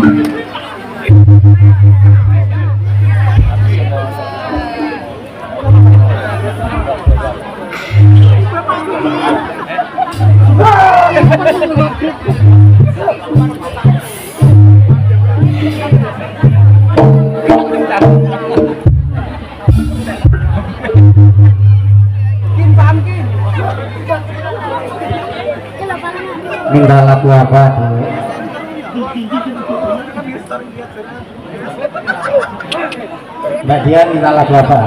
Minta lagu apa dulu? Mbak Dian minta lagu apa?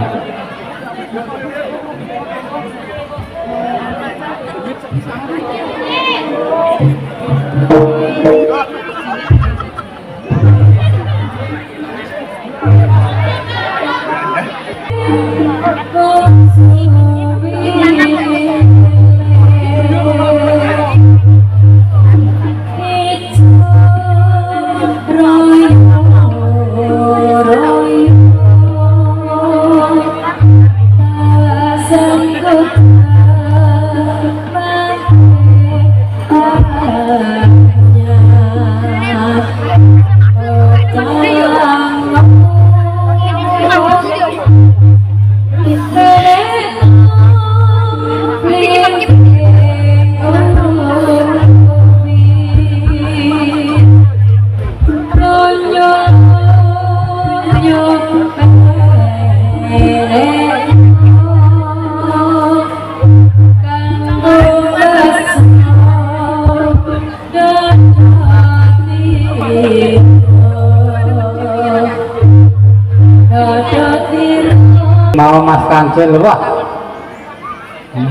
Mau Mas Kancil wah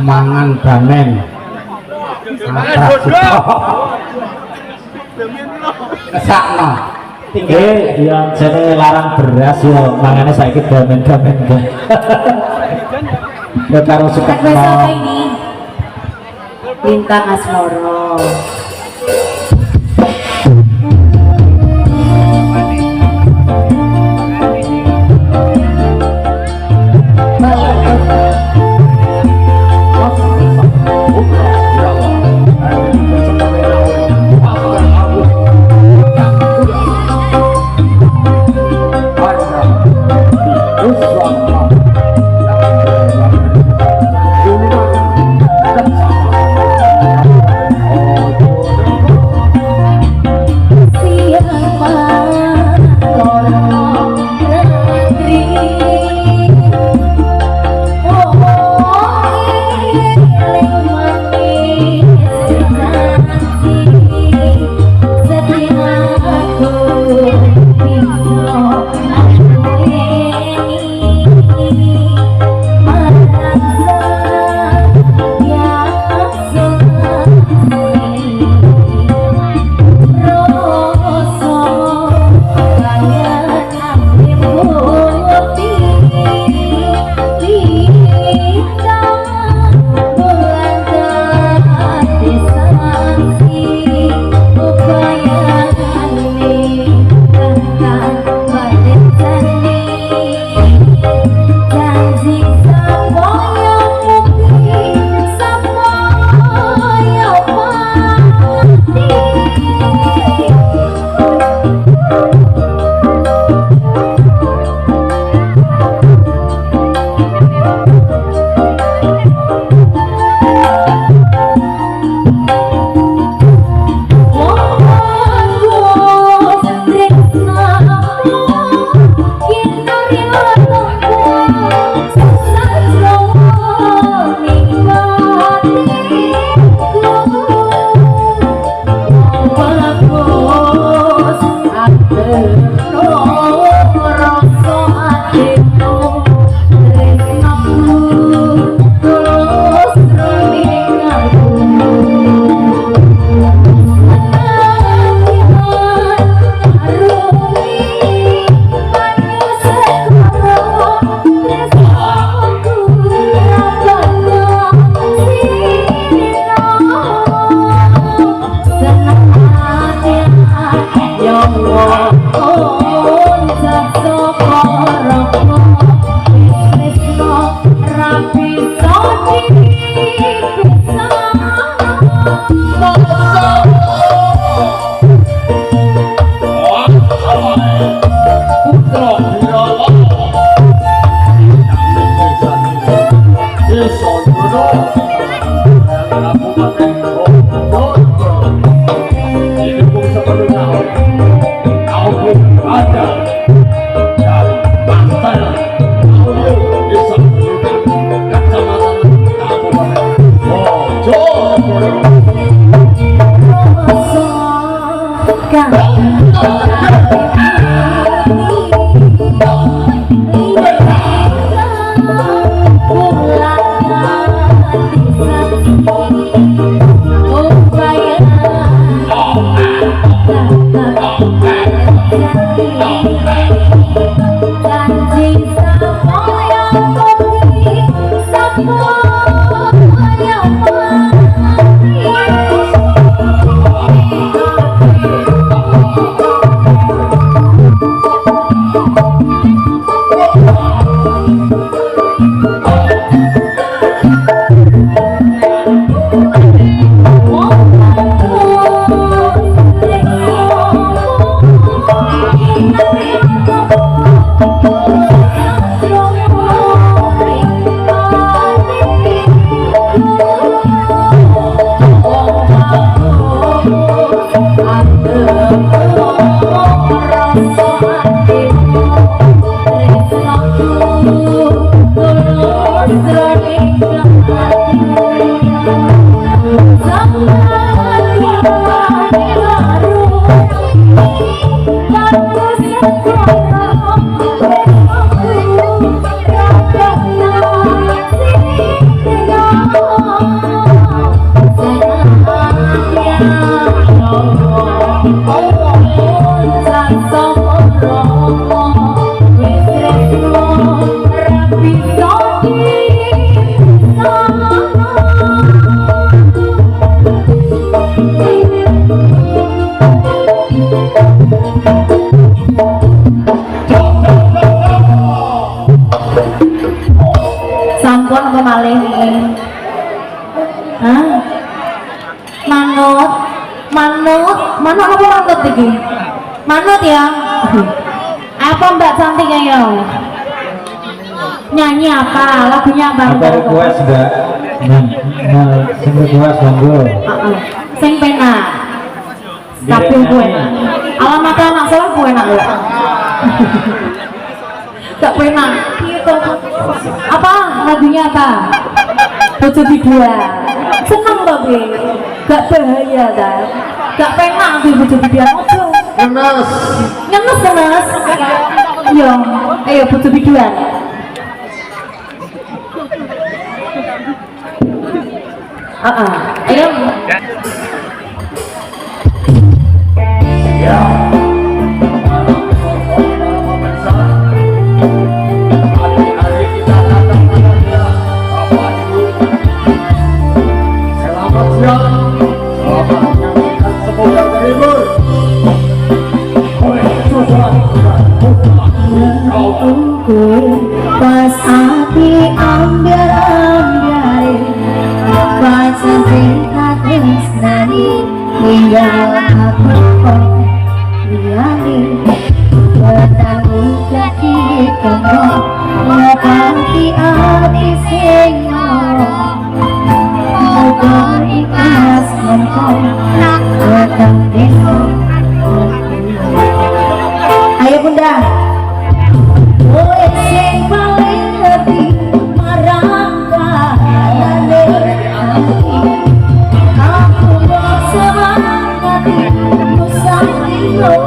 mangan bamen kesakno yang jadi larang beras ya mangannya sakit bamen ya karo suka ini Bintang Asmoro. Sampun apa malih iki? Hah? Manut, manut, manut apa manut iki? Manut ya? Apa Mbak Cantik ya? Nyanyi apa? Lagunya apa? Apa request enggak? Sing request monggo. Sing penak. Kabeh ku enak. Alamat anak salah ku enak lho. Gak penak. Gitu. Apa? Lagunya apa? Bojo dijual. Seneng to piye? Gak bahaya ta? Gak penak aku bojo dijual ojo. Ngenes. Ngenes ngenes. Iya, ayo bojo dijual. Ayo. Pas hati ambiar-ambiar, pas singkat tresnani hingga aku kok liani bertanggung kaki tengok ngapati hati singok muka ikhlas mentong datang besok. Ayo bunda. Sing paling lebih marah kalane aku semangat usah dilo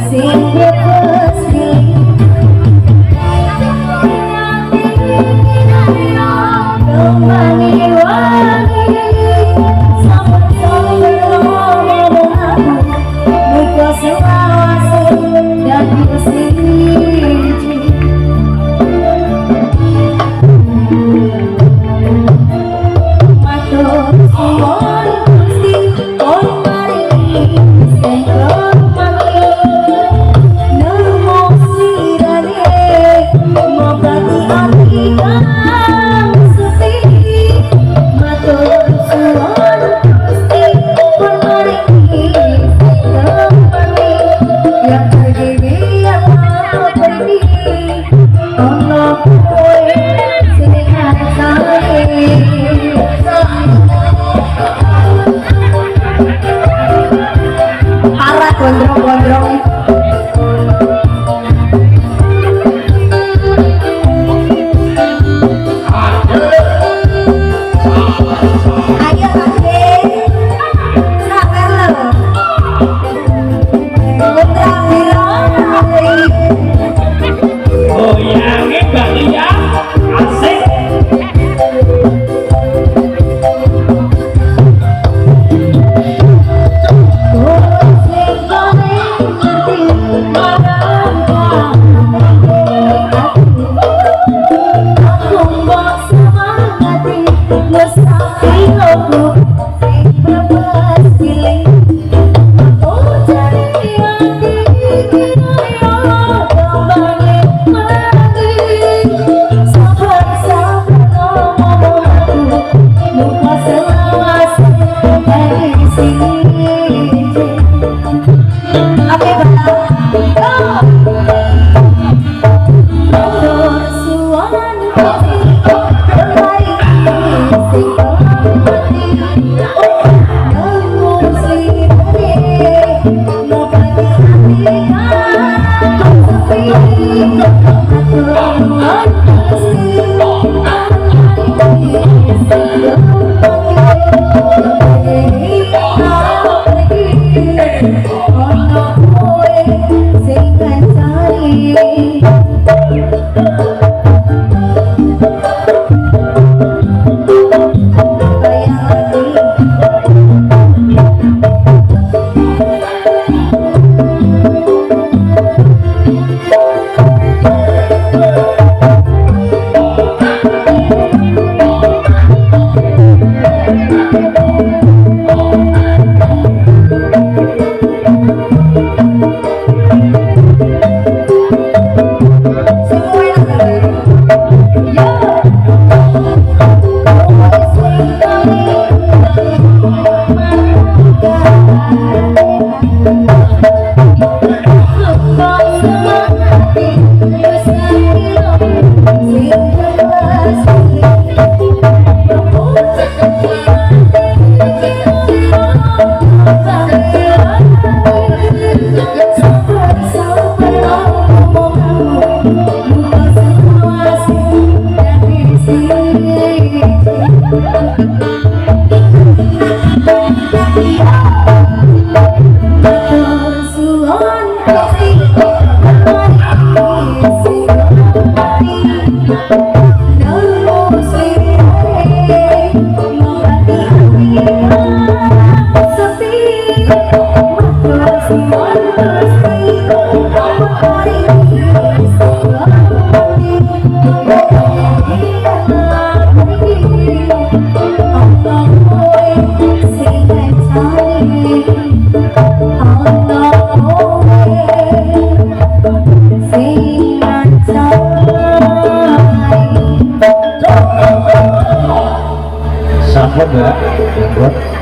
sing pasti wangi wangi sama-sama muka selawase dan siji. Gondrong-gondrong. Ayo Pak, sabar loh. goyangi Mbak Lia asik. Sambut ya,